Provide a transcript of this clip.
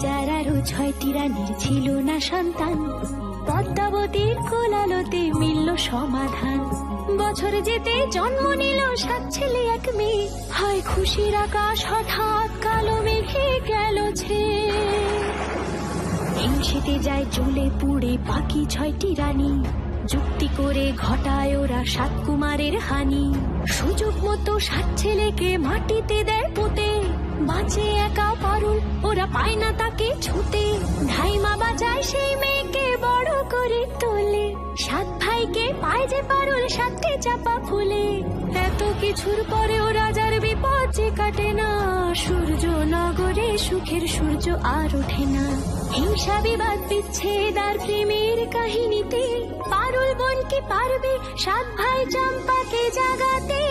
রাজার আরো 6টি রানীর ছিল না সন্তান, পদ্মাবতীর কোলালোতে মিলল সমাধান। বছর যেতে জন্ম নিল 7 ছেলে 1 মেয়ে, হয় খুশির আকাশ হঠাৎ কালো মেঘে গেল ছেয়ে। হিংসেতে যায় জ্বলে পুড়ে বাকি 6টি রানী, যুক্তি করে ঘটায় ওরা 7 কুমারের হানি। সুযোগ মতো 7 ছেলেকে মাটিতে দেয় পুঁতে, বাঁচে একা পারুল, ওরা পায় না তাকে ছুতে। ধাইমা বাঁচায় সেই মেয়েকে বড় করে তোলে, 7 ভাইকে পায় যে পারুল 7টে চাপা ফুলে। এত কিছুর পরেও রাজার বিপদ যে কাটে না, সূর্য নগরে সুখের সূর্য আর ওঠে না। হিংসা বিবাদ বিচ্ছেদ আর প্রেমের কাহিনীতে পারুল বোন কি পারবে 7 ভাই চম্পাকে জাগাতে।